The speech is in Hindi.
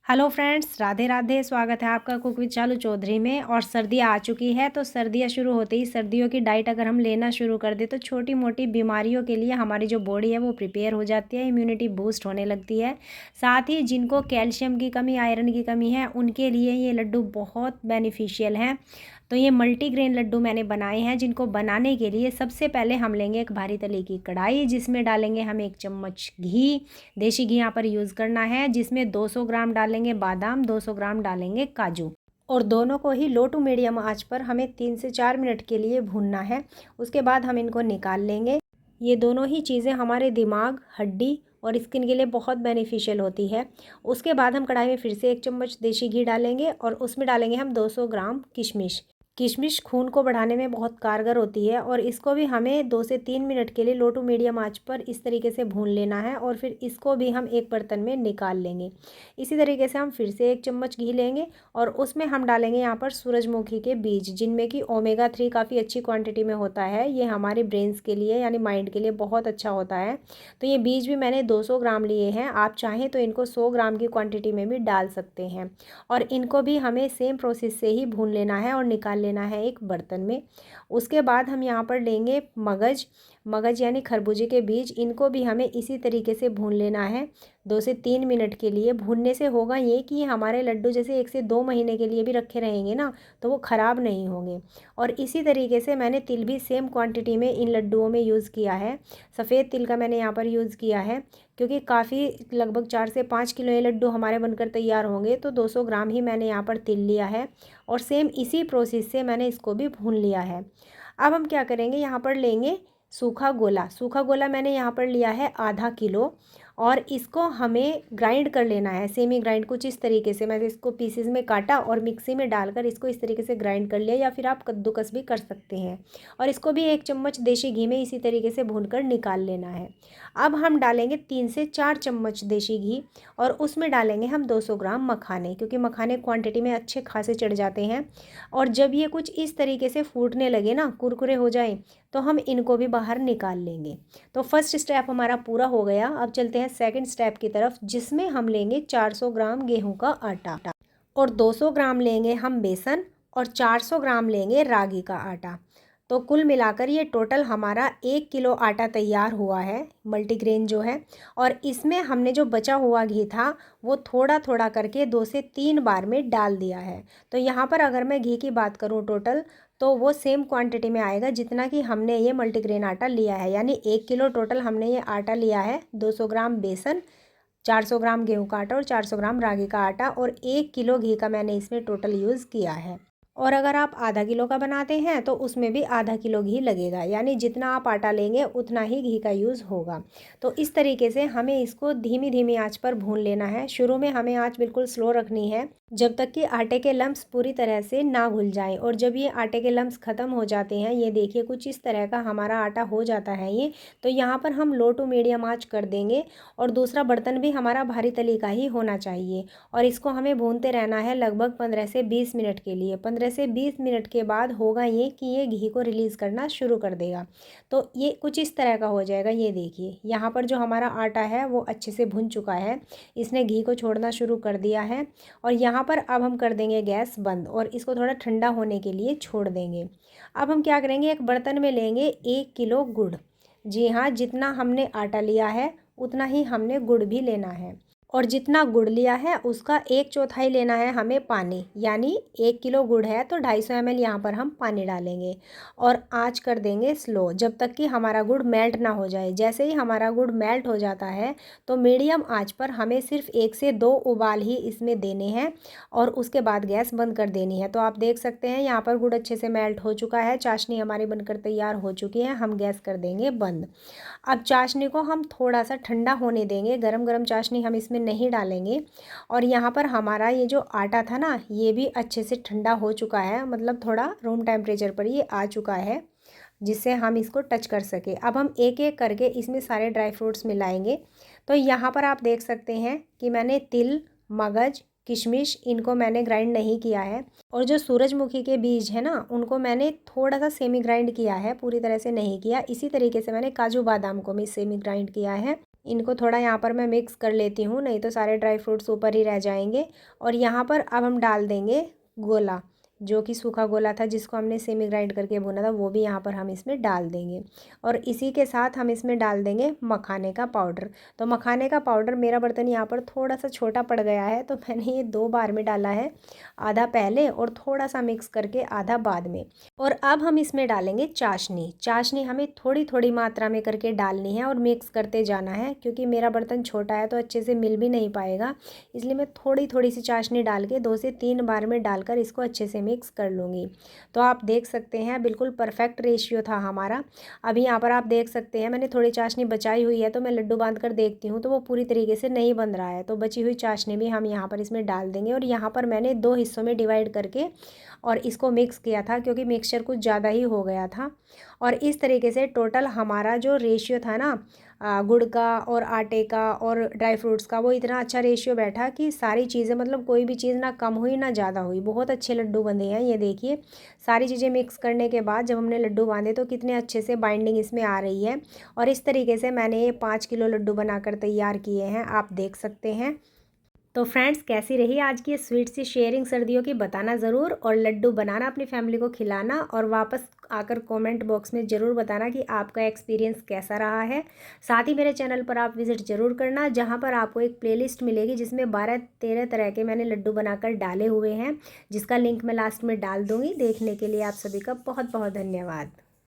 Hello friends, Radhe Radhe. स्वागत है आपका कुक विद चालू चौधरी में। और सर्दियाँ आ चुकी है तो सर्दियाँ शुरू होते ही सर्दियों की डाइट अगर हम लेना शुरू कर दें तो छोटी मोटी बीमारियों के लिए हमारी जो बॉडी है वो प्रिपेयर हो जाती है, इम्यूनिटी बूस्ट होने लगती है। साथ ही जिनको कैल्शियम की कमी, आयरन की कमी है, उनके लिए ये लड्डू बहुत बेनिफिशियल हैं। तो ये मल्टीग्रेन लड्डू मैंने बनाए हैं, जिनको बनाने के लिए सबसे पहले हम लेंगे एक भारी तले की कढ़ाई, जिसमें डालेंगे हम 1 चम्मच घी। देसी घी यहाँ पर यूज़ करना है, जिसमें 200 ग्राम डालेंगे बादाम, 200 ग्राम डालेंगे काजू। और दोनों को ही लो टू मीडियम आंच पर हमें 3 से 4 मिनट के लिए भूनना है। उसके बाद हम इनको निकाल लेंगे। ये दोनों ही चीज़ें हमारे दिमाग, हड्डी और स्किन के लिए बहुत बेनिफिशियल होती है। उसके बाद हम कढ़ाई में फिर से 1 चम्मच देसी घी डालेंगे और उसमें डालेंगे हम 200 ग्राम किशमिश। किशमिश खून को बढ़ाने में बहुत कारगर होती है और इसको भी हमें 2 से 3 मिनट के लिए लो टू मीडियम आंच पर इस तरीके से भून लेना है और फिर इसको भी हम एक बर्तन में निकाल लेंगे। इसी तरीके से हम फिर से 1 चम्मच घी लेंगे और उसमें हम डालेंगे यहाँ पर सूरजमुखी के बीज, जिनमें कि ओमेगा 3 काफ़ी अच्छी क्वांटिटी में होता है। ये हमारे ब्रेन्स के लिए यानी माइंड के लिए बहुत अच्छा होता है। तो ये बीज भी मैंने 200 ग्राम लिए हैं। आप चाहें तो इनको 100 ग्राम की क्वांटिटी में भी डाल सकते हैं। और इनको भी हमें सेम प्रोसेस से ही भून लेना है और निकाल लेना है एक बर्तन में। उसके बाद हम यहाँ पर लेंगे मगज यानी खरबूजे के बीज। इनको भी हमें इसी तरीके से भून लेना है 2 से 3 मिनट के लिए। भूनने से होगा ये कि हमारे लड्डू जैसे 1 से 2 महीने के लिए भी रखे रहेंगे ना, तो वो ख़राब नहीं होंगे। और इसी तरीके से मैंने तिल भी सेम क्वांटिटी में इन लड्डुओं में यूज़ किया है। सफ़ेद तिल का मैंने यहाँ पर यूज़ किया है, क्योंकि काफ़ी लगभग 4 से 5 किलो ये लड्डू हमारे बनकर तैयार होंगे, तो 200 ग्राम ही मैंने यहाँ पर तिल लिया है। और सेम इसी प्रोसेस से मैंने इसको भी भून लिया है। अब हम क्या करेंगे, यहाँ पर लेंगे सूखा गोला मैंने यहाँ पर लिया है आधा किलो। और इसको हमें ग्राइंड कर लेना है, सेमी ग्राइंड कुछ इस तरीके से। मैंने इसको पीसेस में काटा और मिक्सी में डालकर इसको इस तरीके से ग्राइंड कर लिया, या फिर आप कद्दूकस भी कर सकते हैं। और इसको भी 1 चम्मच देसी घी में इसी तरीके से भूनकर निकाल लेना है। अब हम डालेंगे 3 से 4 चम्मच देसी घी और उसमें डालेंगे हम 200 ग्राम मखाने, क्योंकि मखाने क्वांटिटी में अच्छे खासे चढ़ जाते हैं। और जब ये कुछ इस तरीके से फूटने लगे ना, कुरकुरे हो जाए, तो हम इनको भी बाहर निकाल लेंगे। तो फर्स्ट स्टेप हमारा पूरा हो गया। अब चलते हैं सेकंड स्टेप की तरफ, जिसमें हम लेंगे 400 ग्राम गेहूं का आटा और 200 ग्राम लेंगे हम बेसन और 400 ग्राम लेंगे रागी का आटा। तो कुल मिलाकर ये टोटल हमारा 1 किलो आटा तैयार हुआ है, मल्टीग्रेन जो है। और इसमें हमने जो बचा हुआ घी था वो थोड़ा थोड़ा करके 2 से 3 बार में डाल दिया है। तो यहाँ पर अगर मैं घी की बात करूँ टोटल, तो वो सेम क्वांटिटी में आएगा जितना कि हमने ये मल्टीग्रेन आटा लिया है। यानी 1 किलो टोटल हमने ये आटा लिया है। 200 ग्राम बेसन, 400 ग्राम गेहूं का आटा और 400 ग्राम रागी का आटा और 1 किलो घी का मैंने इसमें टोटल यूज़ किया है। और अगर आप आधा किलो का बनाते हैं तो उसमें भी आधा किलो घी लगेगा, यानी जितना आप आटा लेंगे उतना ही घी का यूज़ होगा। तो इस तरीके से हमें इसको धीमी धीमी आंच पर भून लेना है। शुरू में हमें आंच बिल्कुल स्लो रखनी है, जब तक कि आटे के लम्स पूरी तरह से ना घुल जाएं। और जब ये आटे के लम्स ख़त्म हो जाते हैं, ये देखिए कुछ इस तरह का हमारा आटा हो जाता है ये, तो यहाँ पर हम लो टू मीडियम आंच कर देंगे। और दूसरा बर्तन भी हमारा भारी तली का ही होना चाहिए। और इसको हमें भूनते रहना है लगभग 15 से 20 मिनट के लिए। 15 से 20 मिनट के बाद होगा ये कि ये घी को रिलीज़ करना शुरू कर देगा। तो ये कुछ इस तरह का हो जाएगा। ये देखिए यहाँ पर जो हमारा आटा है वो अच्छे से भुन चुका है, इसने घी को छोड़ना शुरू कर दिया है। और यहाँ पर अब हम कर देंगे गैस बंद और इसको थोड़ा ठंडा होने के लिए छोड़ देंगे। अब हम क्या करेंगे, एक बर्तन में लेंगे 1 किलो गुड़। जी हाँ, जितना हमने आटा लिया है उतना ही हमने गुड़ भी लेना है। और जितना गुड़ लिया है उसका 1/4 लेना है हमें पानी। यानी 1 किलो गुड़ है तो 250 ml यहाँ पर हम पानी डालेंगे। और आँच कर देंगे स्लो, जब तक कि हमारा गुड़ मेल्ट ना हो जाए। जैसे ही हमारा गुड़ मेल्ट हो जाता है तो मीडियम आँच पर हमें सिर्फ 1 से 2 उबाल ही इसमें देने हैं और उसके बाद गैस बंद कर देनी है। तो आप देख सकते हैं यहाँ पर गुड़ अच्छे से मेल्ट हो चुका है, चाशनी हमारी बनकर तैयार हो चुकी है। हम गैस कर देंगे बंद। अब चाशनी को हम थोड़ा सा ठंडा होने देंगे, गरम गरम चाशनी हम इसमें नहीं डालेंगे। और यहाँ पर हमारा ये जो आटा था ना, ये भी अच्छे से ठंडा हो चुका है, मतलब थोड़ा रूम टेम्परेचर पर ये आ चुका है, जिससे हम इसको टच कर सके। अब हम एक एक करके इसमें सारे ड्राई फ्रूट्स मिलाएंगे। तो यहाँ पर आप देख सकते हैं कि मैंने तिल, मगज, किशमिश, इनको मैंने ग्राइंड नहीं किया है। और जो सूरजमुखी के बीज है ना, उनको मैंने थोड़ा सा सेमी ग्राइंड किया है, पूरी तरह से नहीं किया। इसी तरीके से मैंने काजू बादाम को भी सेमी ग्राइंड किया है। इनको थोड़ा यहाँ पर मैं मिक्स कर लेती हूँ, नहीं तो सारे ड्राई फ्रूट्स ऊपर ही रह जाएंगे। और यहाँ पर अब हम डाल देंगे गोला, जो कि सूखा गोला था जिसको हमने सेमी ग्राइंड करके भुना था, वो भी यहाँ पर हम इसमें डाल देंगे। और इसी के साथ हम इसमें डाल देंगे मखाने का पाउडर। तो मखाने का पाउडर, मेरा बर्तन यहाँ पर थोड़ा सा छोटा पड़ गया है तो मैंने ये 2 बार में डाला है, आधा पहले और थोड़ा सा मिक्स करके आधा बाद में। और अब हम इसमें डालेंगे चाशनी। चाशनी हमें थोड़ी थोड़ी मात्रा में करके डालनी है और मिक्स करते जाना है, क्योंकि मेरा बर्तन छोटा है तो अच्छे से मिल भी नहीं पाएगा, इसलिए मैं थोड़ी थोड़ी सी चाशनी डाल के 2 से 3 बार में डालकर इसको अच्छे से मिक्स कर लूँगी। तो आप देख सकते हैं बिल्कुल परफेक्ट रेशियो था हमारा। अभी यहाँ पर आप देख सकते हैं मैंने थोड़ी चाशनी बचाई हुई है, तो मैं लड्डू बांध कर देखती हूँ तो वो पूरी तरीके से नहीं बन रहा है, तो बची हुई चाशनी भी हम यहाँ पर इसमें डाल देंगे। और यहाँ पर मैंने 2 हिस्सों में डिवाइड करके और इसको मिक्स किया था, क्योंकि मिक्सचर कुछ ज़्यादा ही हो गया था। और इस तरीके से टोटल हमारा जो रेशियो था ना गुड़ का और आटे का और ड्राई फ्रूट्स का, वो इतना अच्छा रेशियो बैठा कि सारी चीज़ें, मतलब कोई भी चीज़ ना कम हुई ना ज़्यादा हुई। बहुत अच्छे लड्डू बंधे हैं। ये देखिए सारी चीज़ें मिक्स करने के बाद जब हमने लड्डू बांधे तो कितने अच्छे से बाइंडिंग इसमें आ रही है। और इस तरीके से मैंने ये 5 किलो लड्डू बनाकर तैयार किए हैं, आप देख सकते हैं। तो फ्रेंड्स, कैसी रही आज की ये स्वीट सी शेयरिंग सर्दियों की, बताना ज़रूर। और लड्डू बनाना, अपनी फैमिली को खिलाना और वापस आकर कमेंट बॉक्स में ज़रूर बताना कि आपका एक्सपीरियंस कैसा रहा है। साथ ही मेरे चैनल पर आप विज़िट ज़रूर करना, जहां पर आपको एक प्लेलिस्ट मिलेगी जिसमें 12-13 तरह के मैंने लड्डू बनाकर डाले हुए हैं, जिसका लिंक मैं लास्ट में डाल दूँगी। देखने के लिए आप सभी का बहुत बहुत धन्यवाद।